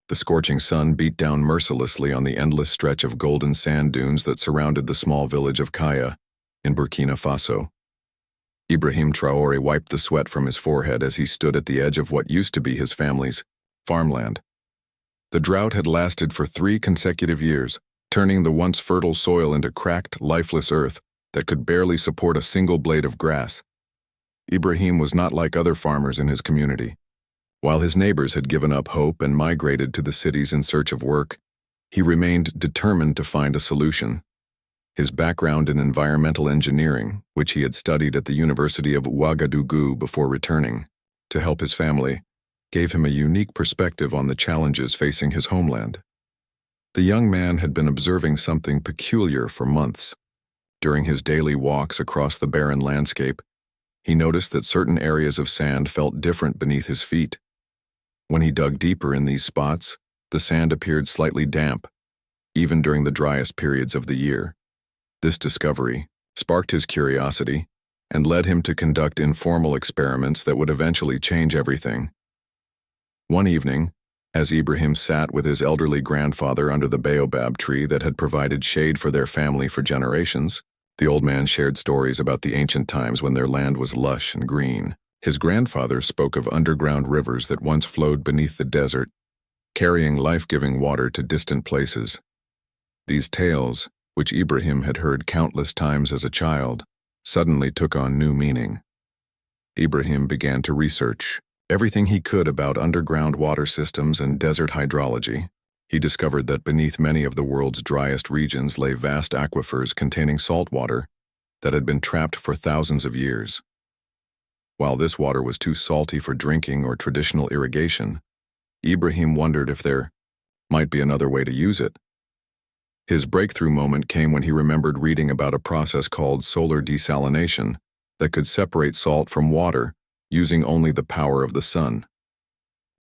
The scorching sun beat down mercilessly on the endless stretch of golden sand dunes that surrounded the small village of Kaya in Burkina Faso. Ibrhaim Traore wiped the sweat from his forehead as he stood at the edge of what used to be his family's farmland. The drought had lasted for 3 consecutive years, turning the once fertile soil into cracked, lifeless earth that could barely support a single blade of grass. Ibrhaim was not like other farmers in his community. While his neighbors had given up hope and migrated to the cities in search of work, he remained determined to find a solution. His background in environmental engineering, which he had studied at the University of Ouagadougou before returning to help his family, gave him a unique perspective on the challenges facing his homeland. The young man had been observing something peculiar for months. During his daily walks across the barren landscape, he noticed that certain areas of sand felt different beneath his feet. When he dug deeper in these spots, the sand appeared slightly damp, even during the driest periods of the year. This discovery sparked his curiosity and led him to conduct informal experiments that would eventually change everything. One evening, as Ibrhaim sat with his elderly grandfather under the baobab tree that had provided shade for their family for generations, the old man shared stories about the ancient times when their land was lush and green. His grandfather spoke of underground rivers that once flowed beneath the desert, carrying life-giving water to distant places. These tales, which Ibrhaim had heard countless times as a child, suddenly took on new meaning. Ibrhaim began to research everything he could about underground water systems and desert hydrology. He discovered that beneath many of the world's driest regions lay vast aquifers containing salt water that had been trapped for thousands of years. While this water was too salty for drinking or traditional irrigation, Ibrhaim wondered if there might be another way to use it. His breakthrough moment came when he remembered reading about a process called solar desalination that could separate salt from water using only the power of the sun.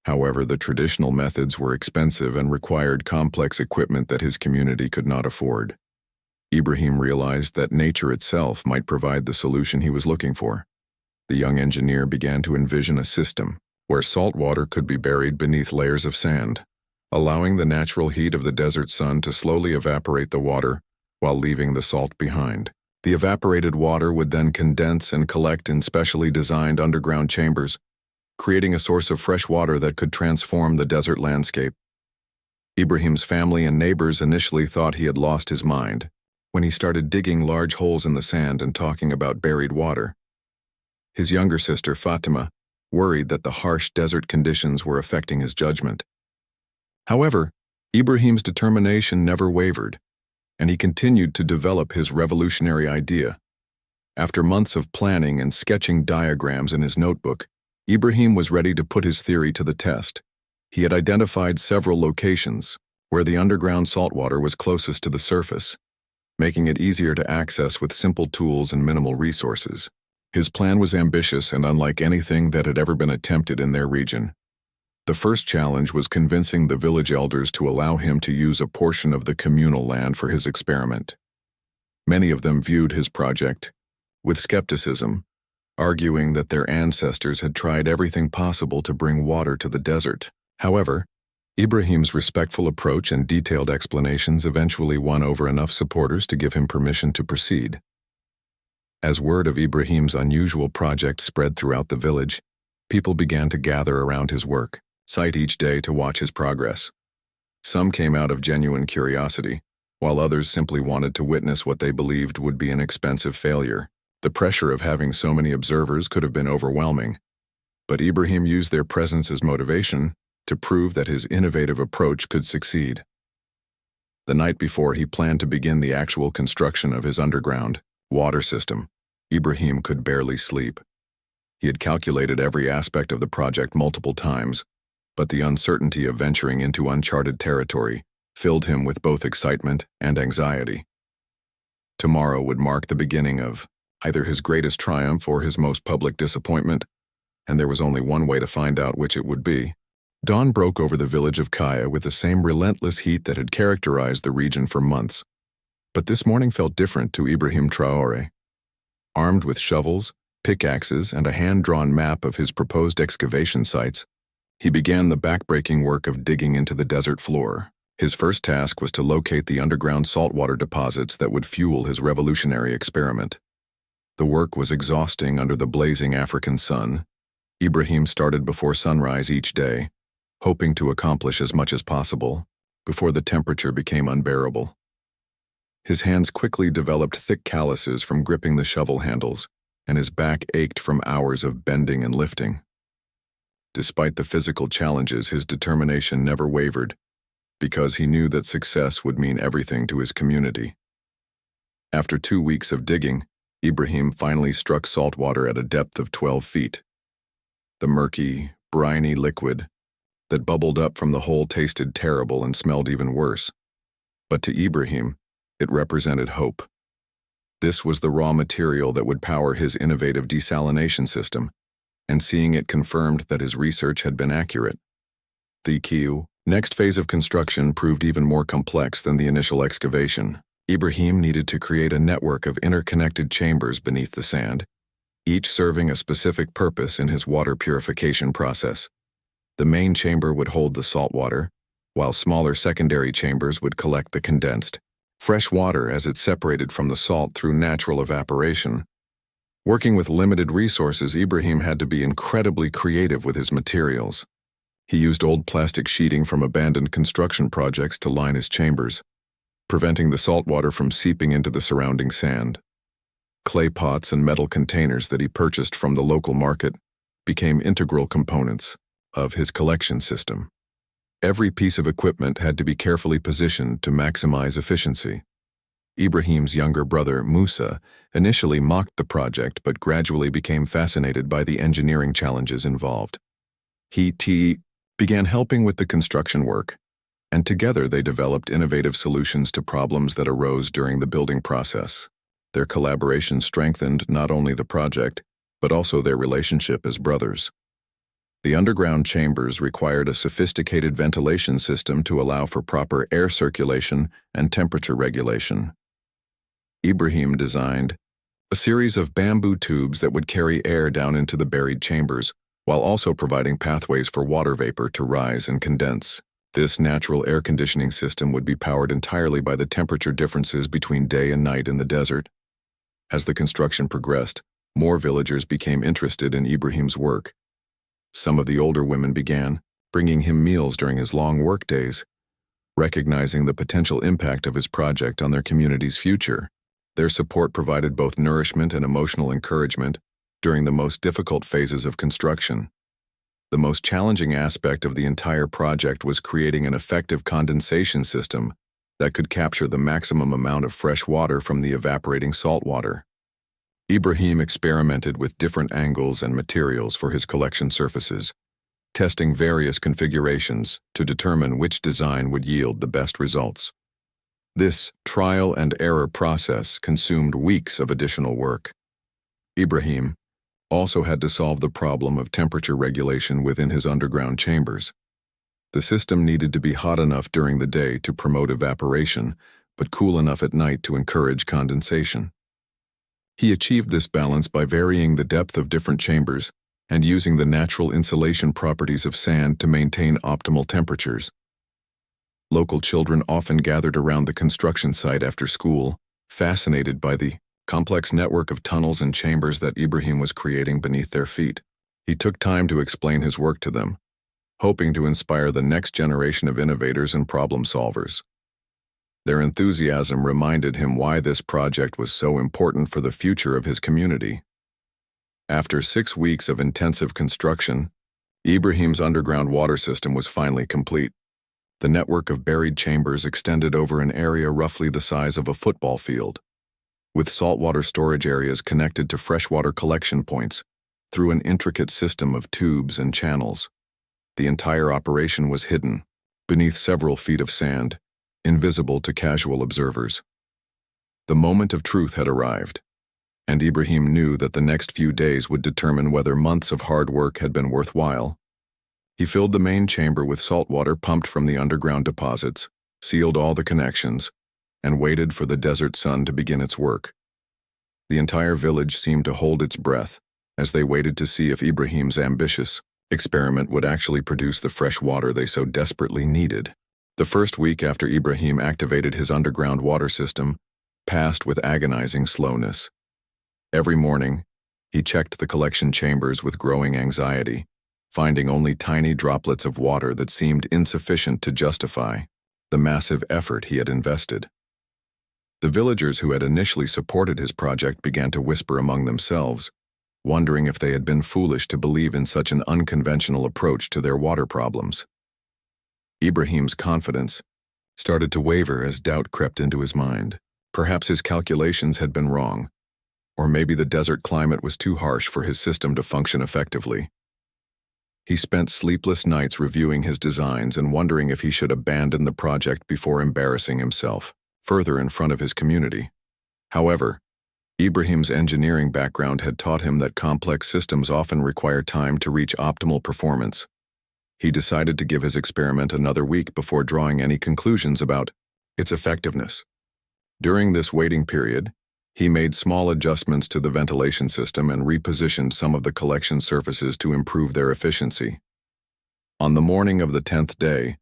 However, the traditional methods were expensive and required complex equipment that his community could not afford. Ibrhaim realized that nature itself might provide the solution he was looking for. The young engineer began to envision a system where salt water could be buried beneath layers of sand, allowing the natural heat of the desert sun to slowly evaporate the water while leaving the salt behind. The evaporated water would then condense and collect in specially designed underground chambers, creating a source of fresh water that could transform the desert landscape. Ibrahim's family and neighbors initially thought he had lost his mind when he started digging large holes in the sand and talking about buried water. His younger sister, Fatima, worried that the harsh desert conditions were affecting his judgment. However, Ibrahim's determination never wavered, and he continued to develop his revolutionary idea. After months of planning and sketching diagrams in his notebook, Ibrhaim was ready to put his theory to the test. He had identified several locations where the underground saltwater was closest to the surface, making it easier to access with simple tools and minimal resources. His plan was ambitious and unlike anything that had ever been attempted in their region. The first challenge was convincing the village elders to allow him to use a portion of the communal land for his experiment. Many of them viewed his project with skepticism, arguing that their ancestors had tried everything possible to bring water to the desert. However, Ibrahim's respectful approach and detailed explanations eventually won over enough supporters to give him permission to proceed. As word of Ibrahim's unusual project spread throughout the village, people began to gather around his work site each day to watch his progress. Some came out of genuine curiosity, while others simply wanted to witness what they believed would be an expensive failure. The pressure of having so many observers could have been overwhelming, but Ibrhaim used their presence as motivation to prove that his innovative approach could succeed. The night before he planned to begin the actual construction of his underground water system, Ibrhaim could barely sleep. He had calculated every aspect of the project multiple times, but the uncertainty of venturing into uncharted territory filled him with both excitement and anxiety. Tomorrow would mark the beginning of either his greatest triumph or his most public disappointment, and there was only one way to find out which it would be. Dawn broke over the village of Kaya with the same relentless heat that had characterized the region for months. But this morning felt different to Ibrhaim Traore. Armed with shovels, pickaxes, and a hand-drawn map of his proposed excavation sites, He began the backbreaking work of digging into the desert floor. His first task was to locate the underground saltwater deposits that would fuel his revolutionary experiment. The work was exhausting under the blazing African sun. Ibrahim started before sunrise each day, hoping to accomplish as much as possible before the temperature became unbearable. His hands quickly developed thick calluses from gripping the shovel handles, and his back ached from hours of bending and lifting. Despite the physical challenges, his determination never wavered, because he knew that success would mean everything to his community. After 2 weeks of digging, Ibrahim finally struck salt water at a depth of 12 feet. The murky, briny liquid that bubbled up from the hole tasted terrible and smelled even worse. But to Ibrahim, it represented hope. This was the raw material that would power his innovative desalination system, and seeing it confirmed that his research had been accurate. The next phase of construction proved even more complex than the initial excavation. Ibrahim needed to create a network of interconnected chambers beneath the sand, each serving a specific purpose in his water purification process. The main chamber would hold the salt water, while smaller secondary chambers would collect the condensed, fresh water as it separated from the salt through natural evaporation. Working with limited resources, Ibrahim had to be incredibly creative with his materials. He used old plastic sheeting from abandoned construction projects to line his chambers, preventing the salt water from seeping into the surrounding sand. Clay pots and metal containers that he purchased from the local market became integral components of his collection system. Every piece of equipment had to be carefully positioned to maximize efficiency. Ibrahim's younger brother, Musa, initially mocked the project but gradually became fascinated by the engineering challenges involved. He began helping with the construction work, and together they developed innovative solutions to problems that arose during the building process. Their collaboration strengthened not only the project, but also their relationship as brothers. The underground chambers required a sophisticated ventilation system to allow for proper air circulation and temperature regulation. Ibrahim designed a series of bamboo tubes that would carry air down into the buried chambers, while also providing pathways for water vapor to rise and condense. This natural air conditioning system would be powered entirely by the temperature differences between day and night in the desert. As the construction progressed, more villagers became interested in Ibrahim's work. Some of the older women began bringing him meals during his long work days, recognizing the potential impact of his project on their community's future. Their support provided both nourishment and emotional encouragement during the most difficult phases of construction. The most challenging aspect of the entire project was creating an effective condensation system that could capture the maximum amount of fresh water from the evaporating salt water. Ibrahim experimented with different angles and materials for his collection surfaces, testing various configurations to determine which design would yield the best results. This trial and error process consumed weeks of additional work. Ibrahim also had to solve the problem of temperature regulation within his underground chambers. The system needed to be hot enough during the day to promote evaporation, but cool enough at night to encourage condensation. He achieved this balance by varying the depth of different chambers and using the natural insulation properties of sand to maintain optimal temperatures. Local children often gathered around the construction site after school, fascinated by the complex network of tunnels and chambers that Ibrahim was creating beneath their feet. He took time to explain his work to them, hoping to inspire the next generation of innovators and problem solvers. Their enthusiasm reminded him why this project was so important for the future of his community. After 6 weeks of intensive construction, Ibrahim's underground water system was finally complete. The network of buried chambers extended over an area roughly the size of a football field, with saltwater storage areas connected to freshwater collection points through an intricate system of tubes and channels. The entire operation was hidden beneath several feet of sand, invisible to casual observers. The moment of truth had arrived, and Ibrahim knew that the next few days would determine whether months of hard work had been worthwhile. He filled the main chamber with salt water pumped from the underground deposits, sealed all the connections, and waited for the desert sun to begin its work. The entire village seemed to hold its breath as they waited to see if Ibrahim's ambitious experiment would actually produce the fresh water they so desperately needed. The first week after Ibrahim activated his underground water system passed with agonizing slowness. Every morning, he checked the collection chambers with growing anxiety, finding only tiny droplets of water that seemed insufficient to justify the massive effort he had invested. The villagers who had initially supported his project began to whisper among themselves, wondering if they had been foolish to believe in such an unconventional approach to their water problems. Ibrahim's confidence started to waver as doubt crept into his mind. Perhaps his calculations had been wrong, or maybe the desert climate was too harsh for his system to function effectively. He spent sleepless nights reviewing his designs and wondering if he should abandon the project before embarrassing himself further in front of his community. However, Ibrahim's engineering background had taught him that complex systems often require time to reach optimal performance. He decided to give his experiment another week before drawing any conclusions about its effectiveness. During this waiting period, he made small adjustments to the ventilation system and repositioned some of the collection surfaces to improve their efficiency. On the morning of the 10th day,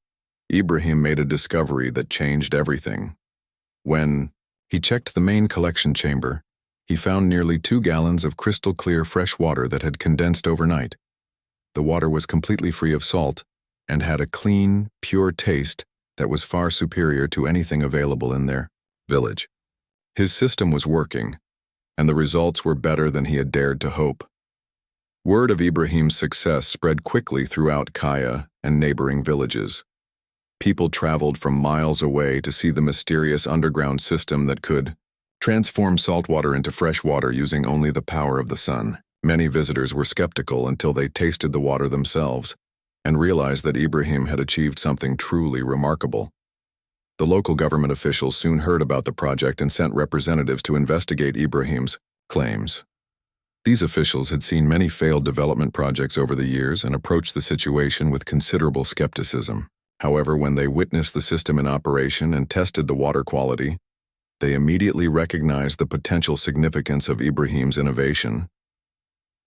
Ibrahim made a discovery that changed everything. When he checked the main collection chamber, he found nearly 2 gallons of crystal-clear fresh water that had condensed overnight. The water was completely free of salt and had a clean, pure taste that was far superior to anything available in their village. His system was working, and the results were better than he had dared to hope. Word of Ibrahim's success spread quickly throughout Kaya and neighboring villages. People traveled from miles away to see the mysterious underground system that could transform saltwater into fresh water using only the power of the sun. Many visitors were skeptical until they tasted the water themselves and realized that Ibrahim had achieved something truly remarkable. The local government officials soon heard about the project and sent representatives to investigate Ibrahim's claims. These officials had seen many failed development projects over the years and approached the situation with considerable skepticism. However, when they witnessed the system in operation and tested the water quality, they immediately recognized the potential significance of Ibrahim's innovation.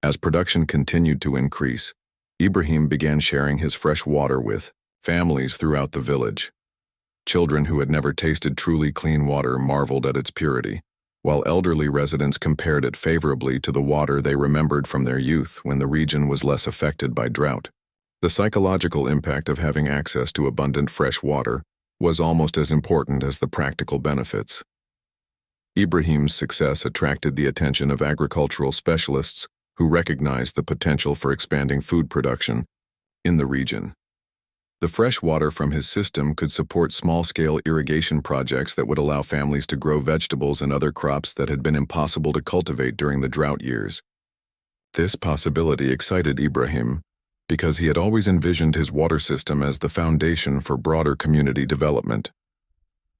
As production continued to increase, Ibrahim began sharing his fresh water with families throughout the village. Children who had never tasted truly clean water marveled at its purity, while elderly residents compared it favorably to the water they remembered from their youth when the region was less affected by drought. The psychological impact of having access to abundant fresh water was almost as important as the practical benefits. Ibrahim's success attracted the attention of agricultural specialists who recognized the potential for expanding food production in the region. The fresh water from his system could support small-scale irrigation projects that would allow families to grow vegetables and other crops that had been impossible to cultivate during the drought years. This possibility excited Ibrahim because he had always envisioned his water system as the foundation for broader community development.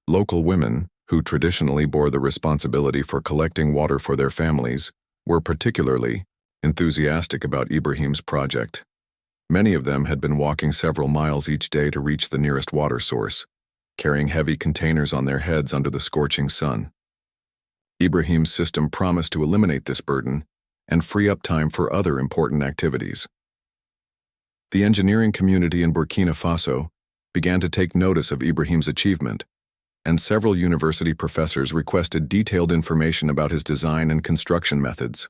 Local women, who traditionally bore the responsibility for collecting water for their families, were particularly enthusiastic about Ibrahim's project. Many of them had been walking several miles each day to reach the nearest water source, carrying heavy containers on their heads under the scorching sun. Ibrahim's system promised to eliminate this burden and free up time for other important activities. The engineering community in Burkina Faso began to take notice of Ibrahim's achievement, and several university professors requested detailed information about his design and construction methods.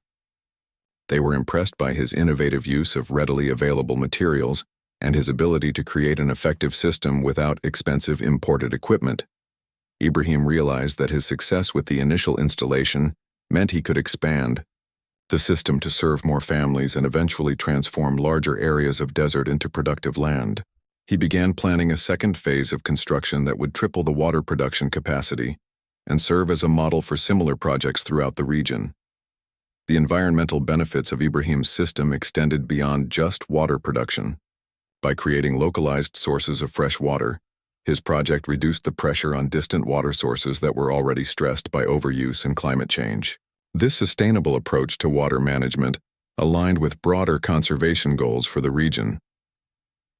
They were impressed by his innovative use of readily available materials and his ability to create an effective system without expensive imported equipment. Ibrahim realized that his success with the initial installation meant he could expand the system to serve more families and eventually transform larger areas of desert into productive land. He began planning a second phase of construction that would triple the water production capacity and serve as a model for similar projects throughout the region. The environmental benefits of Ibrahim's system extended beyond just water production. By creating localized sources of fresh water, his project reduced the pressure on distant water sources that were already stressed by overuse and climate change. This sustainable approach to water management aligned with broader conservation goals for the region.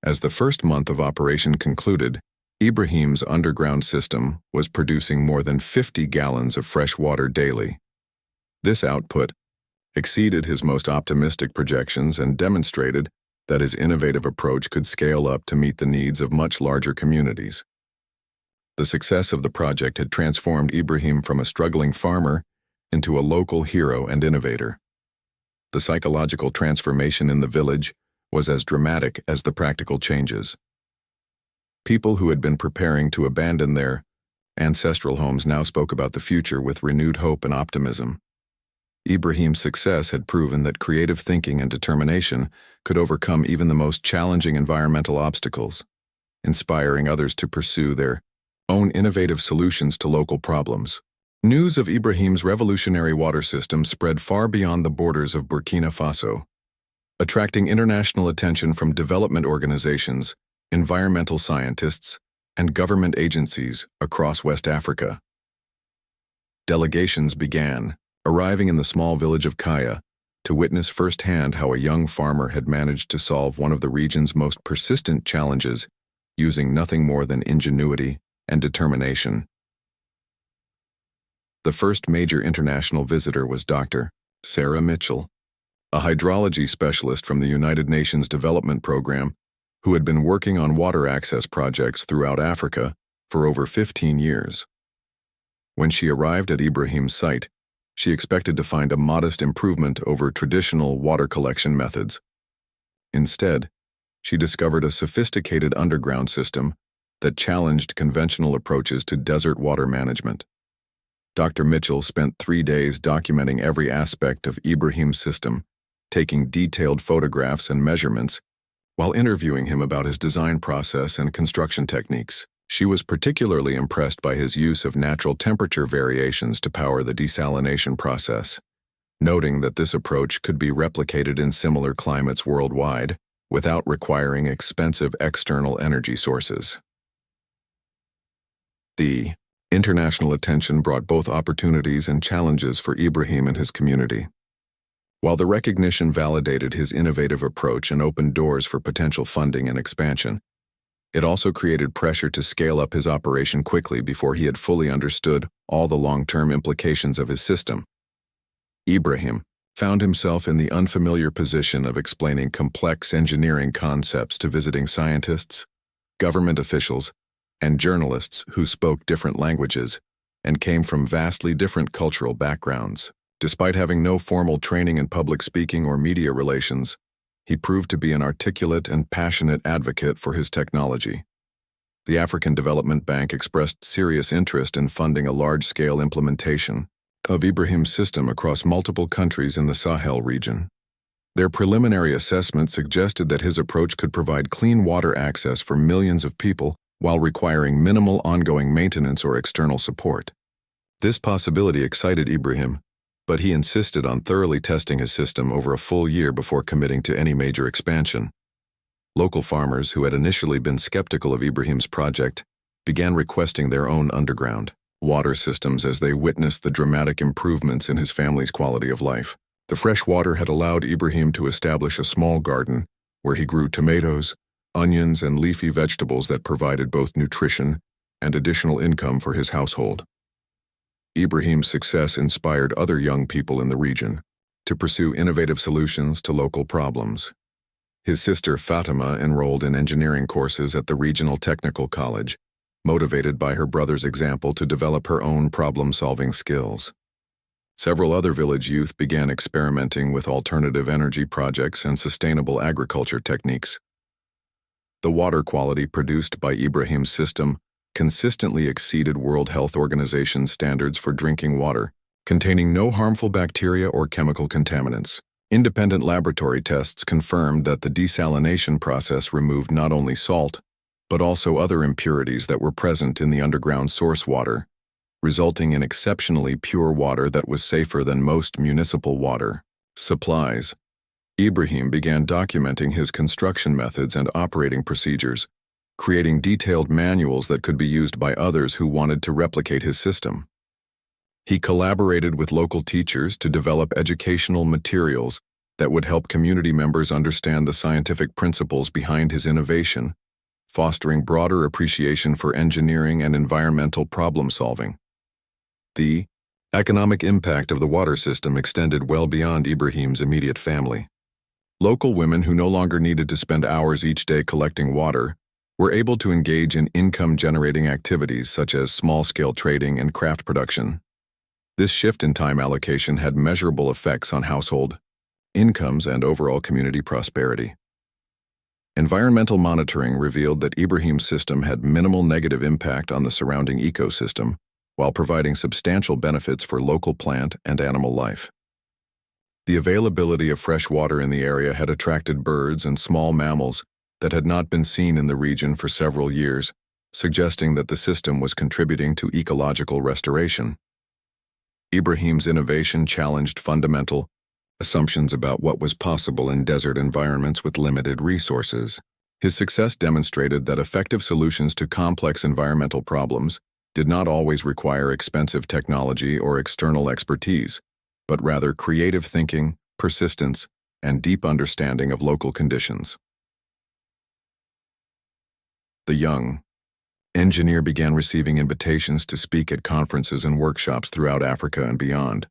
As the first month of operation concluded, Ibrahim's underground system was producing more than 50 gallons of fresh water daily. This output exceeded his most optimistic projections and demonstrated that his innovative approach could scale up to meet the needs of much larger communities. The success of the project had transformed Ibrahim from a struggling farmer into a local hero and innovator. The psychological transformation in the village was as dramatic as the practical changes. People who had been preparing to abandon their ancestral homes now spoke about the future with renewed hope and optimism. Ibrahim's success had proven that creative thinking and determination could overcome even the most challenging environmental obstacles, inspiring others to pursue their own innovative solutions to local problems. News of Ibrahim's revolutionary water system spread far beyond the borders of Burkina Faso, attracting international attention from development organizations, environmental scientists, and government agencies across West Africa. Delegations began, arriving in the small village of Kaya, to witness firsthand how a young farmer had managed to solve one of the region's most persistent challenges using nothing more than ingenuity and determination. The first major international visitor was Dr. Sarah Mitchell, a hydrology specialist from the United Nations Development Program who had been working on water access projects throughout Africa for over 15 years. When she arrived at Ibrahim's site, she expected to find a modest improvement over traditional water collection methods. Instead, she discovered a sophisticated underground system that challenged conventional approaches to desert water management. Dr. Mitchell spent 3 days documenting every aspect of Ibrahim's system, taking detailed photographs and measurements, while interviewing him about his design process and construction techniques. She was particularly impressed by his use of natural temperature variations to power the desalination process, noting that this approach could be replicated in similar climates worldwide without requiring expensive external energy sources. The international attention brought both opportunities and challenges for Ibrahim and his community. While the recognition validated his innovative approach and opened doors for potential funding and expansion, it also created pressure to scale up his operation quickly before he had fully understood all the long-term implications of his system. Ibrahim found himself in the unfamiliar position of explaining complex engineering concepts to visiting scientists, government officials, and journalists who spoke different languages and came from vastly different cultural backgrounds. Despite having no formal training in public speaking or media relations, he proved to be an articulate and passionate advocate for his technology. The African Development Bank expressed serious interest in funding a large-scale implementation of Ibrahim's system across multiple countries in the Sahel region. Their preliminary assessment suggested that his approach could provide clean water access for millions of people while requiring minimal ongoing maintenance or external support. This possibility excited Ibrahim, but he insisted on thoroughly testing his system over a full year before committing to any major expansion. Local farmers who had initially been skeptical of Ibrahim's project began requesting their own underground water systems as they witnessed the dramatic improvements in his family's quality of life. The fresh water had allowed Ibrahim to establish a small garden where he grew tomatoes, onions, and leafy vegetables that provided both nutrition and additional income for his household. Ibrahim's success inspired other young people in the region to pursue innovative solutions to local problems. His sister Fatima enrolled in engineering courses at the regional technical college, motivated by her brother's example to develop her own problem-solving skills. Several other village youth began experimenting with alternative energy projects and sustainable agriculture techniques. The water quality produced by Ibrahim's system consistently exceeded World Health Organization standards for drinking water, containing no harmful bacteria or chemical contaminants. Independent laboratory tests confirmed that the desalination process removed not only salt, but also other impurities that were present in the underground source water, resulting in exceptionally pure water that was safer than most municipal water supplies. Ibrahim began documenting his construction methods and operating procedures, creating detailed manuals that could be used by others who wanted to replicate his system. He collaborated with local teachers to develop educational materials that would help community members understand the scientific principles behind his innovation, fostering broader appreciation for engineering and environmental problem-solving. The economic impact of the water system extended well beyond Ibrahim's immediate family. Local women who no longer needed to spend hours each day collecting water were able to engage in income-generating activities such as small-scale trading and craft production. This shift in time allocation had measurable effects on household incomes and overall community prosperity. Environmental monitoring revealed that Ibrahim's system had minimal negative impact on the surrounding ecosystem, while providing substantial benefits for local plant and animal life. The availability of fresh water in the area had attracted birds and small mammals that had not been seen in the region for several years, suggesting that the system was contributing to ecological restoration. Ibrahim's innovation challenged fundamental assumptions about what was possible in desert environments with limited resources. His success demonstrated that effective solutions to complex environmental problems did not always require expensive technology or external expertise, but rather creative thinking, persistence, and deep understanding of local conditions. The young engineer began receiving invitations to speak at conferences and workshops throughout Africa and beyond.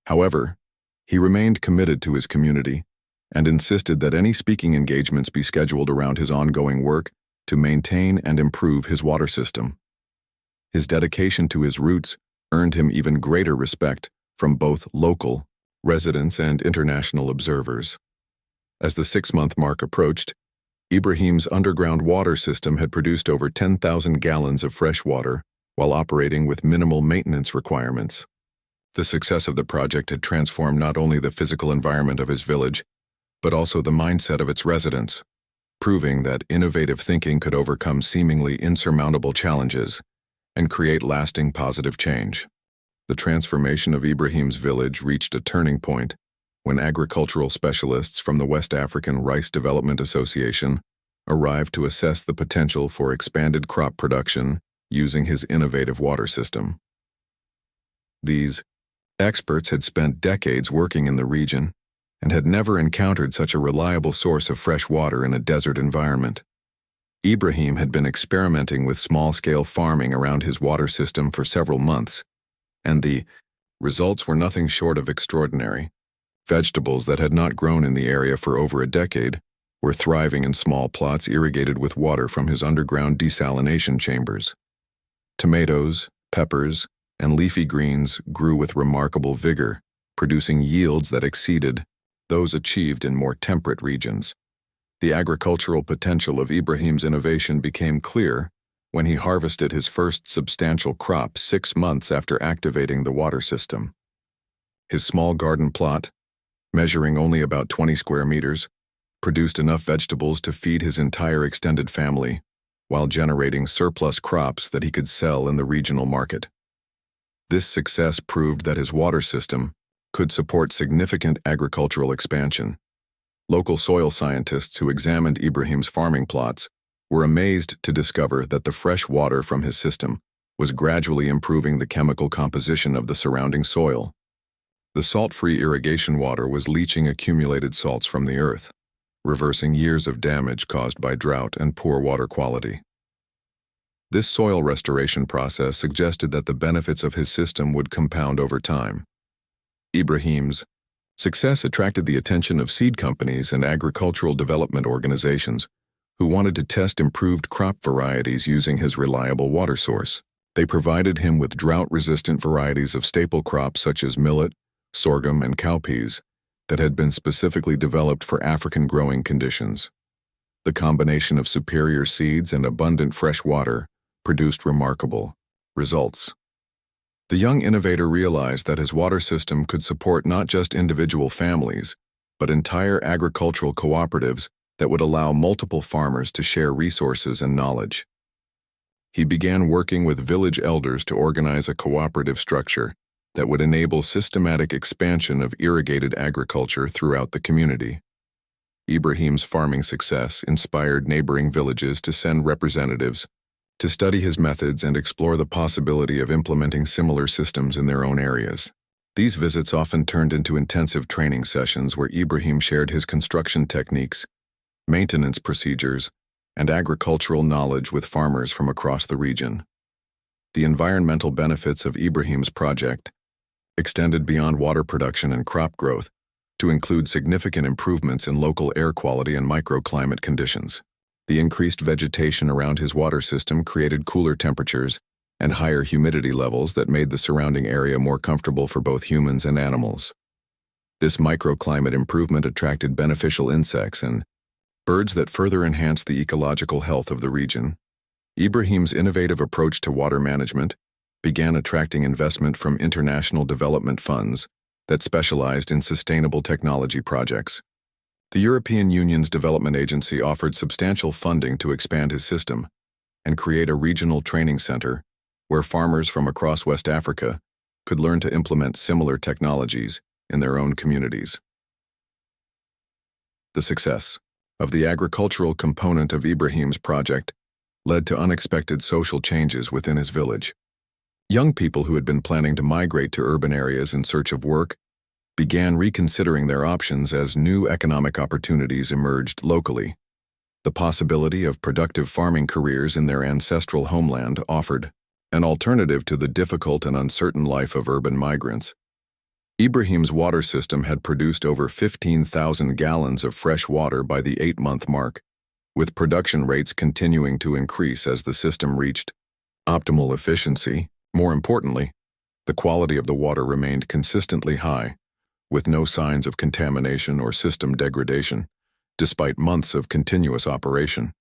However, he remained committed to his community and insisted that any speaking engagements be scheduled around his ongoing work to maintain and improve his water system. His dedication to his roots earned him even greater respect from both local residents and international observers. As the 6-month mark approached, Ibrahim's underground water system had produced over 10,000 gallons of fresh water while operating with minimal maintenance requirements. The success of the project had transformed not only the physical environment of his village, but also the mindset of its residents, proving that innovative thinking could overcome seemingly insurmountable challenges and create lasting positive change. The transformation of Ibrahim's village reached a turning point when agricultural specialists from the West African Rice Development Association arrived to assess the potential for expanded crop production using his innovative water system. These experts had spent decades working in the region and had never encountered such a reliable source of fresh water in a desert environment. Ibrahim had been experimenting with small-scale farming around his water system for several months, and the results were nothing short of extraordinary. Vegetables that had not grown in the area for over a decade were thriving in small plots irrigated with water from his underground desalination chambers. Tomatoes, peppers, and leafy greens grew with remarkable vigor, producing yields that exceeded those achieved in more temperate regions. The agricultural potential of Ibrahim's innovation became clear when he harvested his first substantial crop 6 months after activating the water system. His small garden plot, measuring only about 20 square meters, produced enough vegetables to feed his entire extended family, while generating surplus crops that he could sell in the regional market. This success proved that his water system could support significant agricultural expansion. Local soil scientists who examined Ibrahim's farming plots were amazed to discover that the fresh water from his system was gradually improving the chemical composition of the surrounding soil. The salt-free irrigation water was leaching accumulated salts from the earth, reversing years of damage caused by drought and poor water quality. This soil restoration process suggested that the benefits of his system would compound over time. Ibrahim's success attracted the attention of seed companies and agricultural development organizations who wanted to test improved crop varieties using his reliable water source. They provided him with drought-resistant varieties of staple crops such as millet, sorghum, and cowpeas that had been specifically developed for African growing conditions. The combination of superior seeds and abundant fresh water produced remarkable results. The young innovator realized that his water system could support not just individual families, but entire agricultural cooperatives that would allow multiple farmers to share resources and knowledge. He began working with village elders to organize a cooperative structure that would enable systematic expansion of irrigated agriculture throughout the community. Ibrahim's farming success inspired neighboring villages to send representatives to study his methods and explore the possibility of implementing similar systems in their own areas. These visits often turned into intensive training sessions where Ibrahim shared his construction techniques, maintenance procedures, and agricultural knowledge with farmers from across the region. The environmental benefits of Ibrahim's project extended beyond water production and crop growth to include significant improvements in local air quality and microclimate conditions. The increased vegetation around his water system created cooler temperatures and higher humidity levels that made the surrounding area more comfortable for both humans and animals. This microclimate improvement attracted beneficial insects and birds that further enhanced the ecological health of the region. Ibrahim's innovative approach to water management began attracting investment from international development funds that specialized in sustainable technology projects. The European Union's Development Agency offered substantial funding to expand his system and create a regional training center where farmers from across West Africa could learn to implement similar technologies in their own communities. The success of the agricultural component of Ibrahim's project led to unexpected social changes within his village. Young people who had been planning to migrate to urban areas in search of work began reconsidering their options as new economic opportunities emerged locally. The possibility of productive farming careers in their ancestral homeland offered an alternative to the difficult and uncertain life of urban migrants. Ibrahim's water system had produced over 15,000 gallons of fresh water by the 8-month mark, with production rates continuing to increase as the system reached optimal efficiency. More importantly, the quality of the water remained consistently high, with no signs of contamination or system degradation, despite months of continuous operation.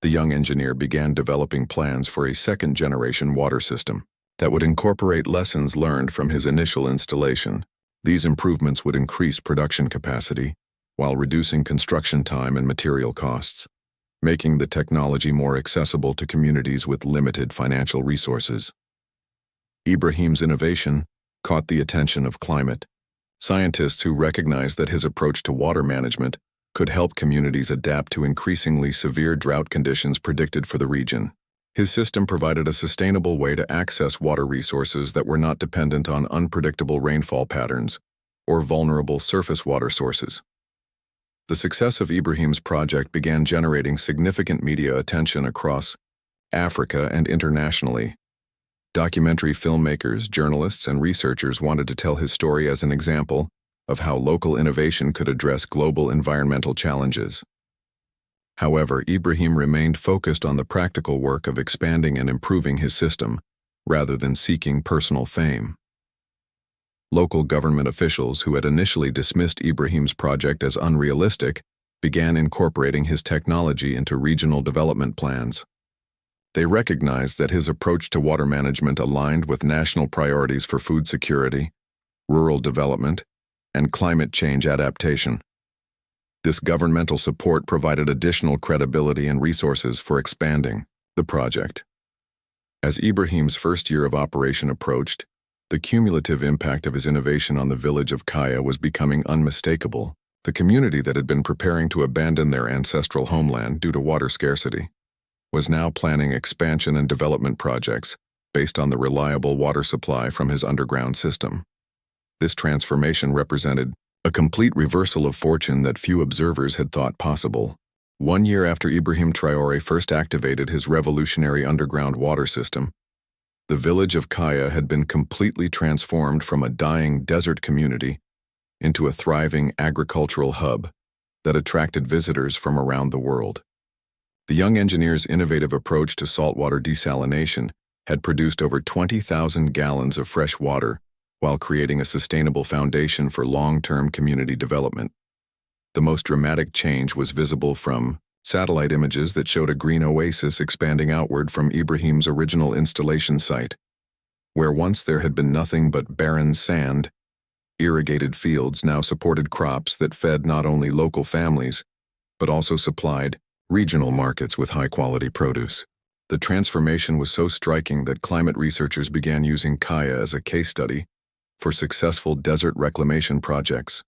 The young engineer began developing plans for a second-generation water system that would incorporate lessons learned from his initial installation. These improvements would increase production capacity while reducing construction time and material costs, making the technology more accessible to communities with limited financial resources. Ibrahim's innovation caught the attention of climate scientists who recognized that his approach to water management could help communities adapt to increasingly severe drought conditions predicted for the region. His system provided a sustainable way to access water resources that were not dependent on unpredictable rainfall patterns or vulnerable surface water sources. The success of Ibrahim's project began generating significant media attention across Africa and internationally. Documentary filmmakers, journalists, and researchers wanted to tell his story as an example of how local innovation could address global environmental challenges. However, Ibrahim remained focused on the practical work of expanding and improving his system, rather than seeking personal fame. Local government officials who had initially dismissed Ibrahim's project as unrealistic began incorporating his technology into regional development plans. They recognized that his approach to water management aligned with national priorities for food security, rural development, and climate change adaptation. This governmental support provided additional credibility and resources for expanding the project. As Ibrahim's first year of operation approached, the cumulative impact of his innovation on the village of Kaya was becoming unmistakable. The community that had been preparing to abandon their ancestral homeland due to water scarcity was now planning expansion and development projects based on the reliable water supply from his underground system. This transformation represented a complete reversal of fortune that few observers had thought possible. 1 year after Ibrahim Traore first activated his revolutionary underground water system, the village of Kaya had been completely transformed from a dying desert community into a thriving agricultural hub that attracted visitors from around the world. The young engineer's innovative approach to saltwater desalination had produced over 20,000 gallons of fresh water while creating a sustainable foundation for long-term community development. The most dramatic change was visible from satellite images that showed a green oasis expanding outward from Ibrahim's original installation site. Where once there had been nothing but barren sand, irrigated fields now supported crops that fed not only local families, but also supplied regional markets with high-quality produce. The transformation was so striking that climate researchers began using Kaya as a case study for successful desert reclamation projects.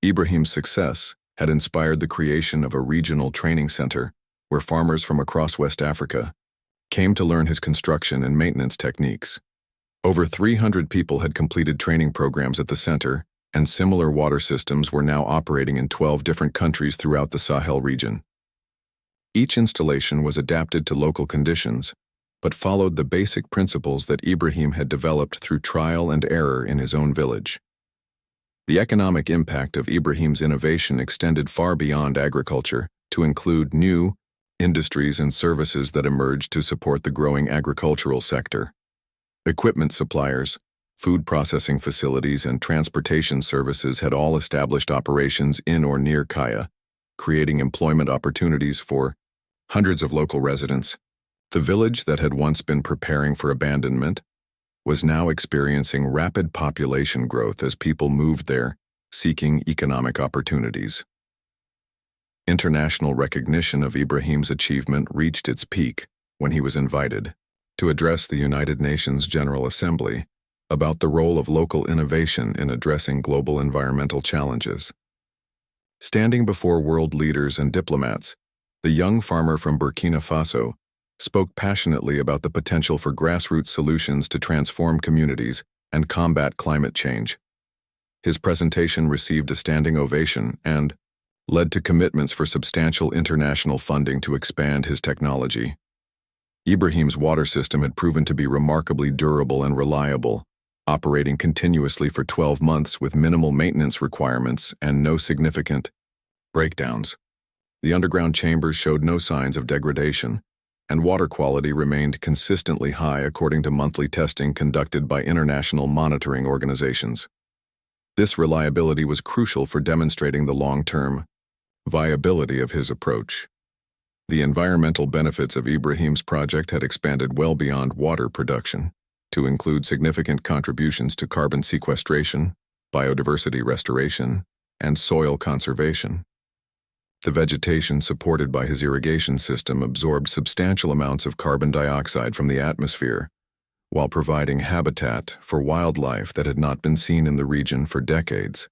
Ibrahim's success had inspired the creation of a regional training center where farmers from across West Africa came to learn his construction and maintenance techniques. Over 300 people had completed training programs at the center, and similar water systems were now operating in 12 different countries throughout the Sahel region. Each installation was adapted to local conditions, but followed the basic principles that Ibrahim had developed through trial and error in his own village. The economic impact of Ibrahim's innovation extended far beyond agriculture to include new industries and services that emerged to support the growing agricultural sector. Equipment suppliers, food processing facilities, and transportation services had all established operations in or near Kaya, creating employment opportunities for hundreds of local residents. The village that had once been preparing for abandonment was now experiencing rapid population growth as people moved there, seeking economic opportunities. International recognition of Ibrahim's achievement reached its peak when he was invited to address the United Nations General Assembly about the role of local innovation in addressing global environmental challenges. Standing before world leaders and diplomats, the young farmer from Burkina Faso spoke passionately about the potential for grassroots solutions to transform communities and combat climate change. His presentation received a standing ovation and led to commitments for substantial international funding to expand his technology. Ibrahim's water system had proven to be remarkably durable and reliable, operating continuously for 12 months with minimal maintenance requirements and no significant breakdowns. The underground chambers showed no signs of degradation, and water quality remained consistently high according to monthly testing conducted by international monitoring organizations. This reliability was crucial for demonstrating the long-term viability of his approach. The environmental benefits of Ibrahim's project had expanded well beyond water production to include significant contributions to carbon sequestration, biodiversity restoration, and soil conservation. The vegetation supported by his irrigation system absorbed substantial amounts of carbon dioxide from the atmosphere, while providing habitat for wildlife that had not been seen in the region for decades.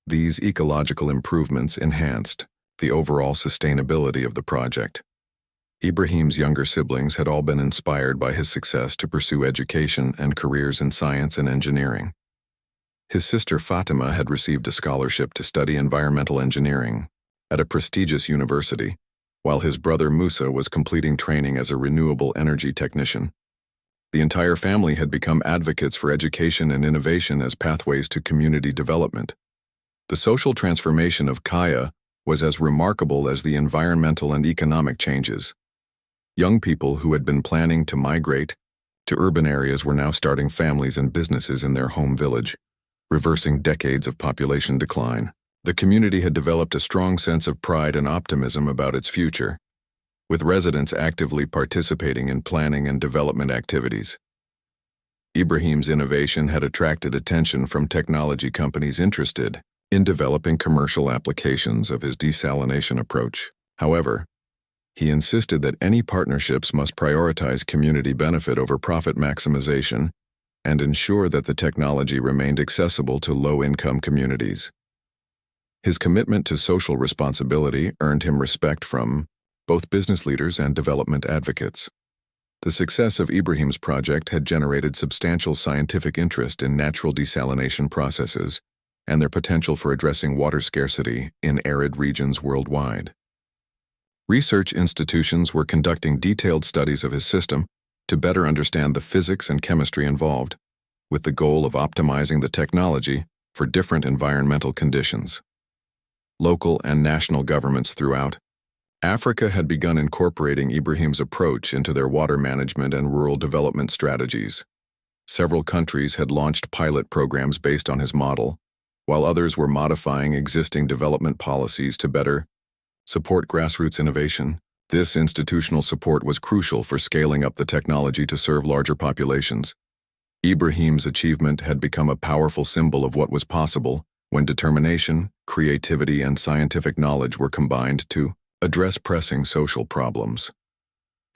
These ecological improvements enhanced the overall sustainability of the project. Ibrahim's younger siblings had all been inspired by his success to pursue education and careers in science and engineering. His sister Fatima had received a scholarship to study environmental engineering at a prestigious university, while his brother Musa was completing training as a renewable energy technician. The entire family had become advocates for education and innovation as pathways to community development. The social transformation of Kaya was as remarkable as the environmental and economic changes. Young people who had been planning to migrate to urban areas were now starting families and businesses in their home village, reversing decades of population decline. The community had developed a strong sense of pride and optimism about its future, with residents actively participating in planning and development activities. Ibrahim's innovation had attracted attention from technology companies interested in developing commercial applications of his desalination approach. However, he insisted that any partnerships must prioritize community benefit over profit maximization and ensure that the technology remained accessible to low-income communities. His commitment to social responsibility earned him respect from both business leaders and development advocates. The success of Ibrahim's project had generated substantial scientific interest in natural desalination processes and their potential for addressing water scarcity in arid regions worldwide. Research institutions were conducting detailed studies of his system to better understand the physics and chemistry involved, with the goal of optimizing the technology for different environmental conditions. Local and national governments throughout Africa had begun incorporating Ibrahim's approach into their water management and rural development strategies. Several countries had launched pilot programs based on his model, while others were modifying existing development policies to better support grassroots innovation. This institutional support was crucial for scaling up the technology to serve larger populations. Ibrahim's achievement had become a powerful symbol of what was possible when determination, creativity, and scientific knowledge were combined to address pressing social problems.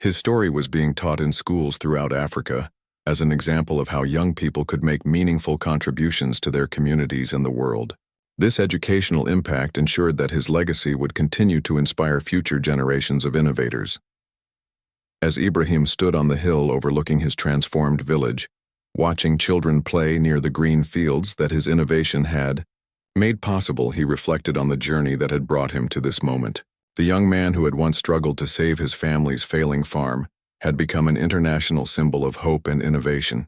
His story was being taught in schools throughout Africa as an example of how young people could make meaningful contributions to their communities and the world. This educational impact ensured that his legacy would continue to inspire future generations of innovators. As Ibrahim stood on the hill overlooking his transformed village, watching children play near the green fields that his innovation had made possible, he reflected on the journey that had brought him to this moment. The young man who had once struggled to save his family's failing farm had become an international symbol of hope and innovation.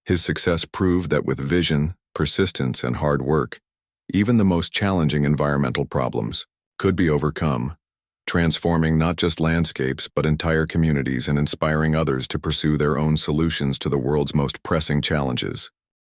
His success proved that with vision, persistence, and hard work, even the most challenging environmental problems could be overcome, transforming not just landscapes but entire communities and inspiring others to pursue their own solutions to the world's most pressing challenges.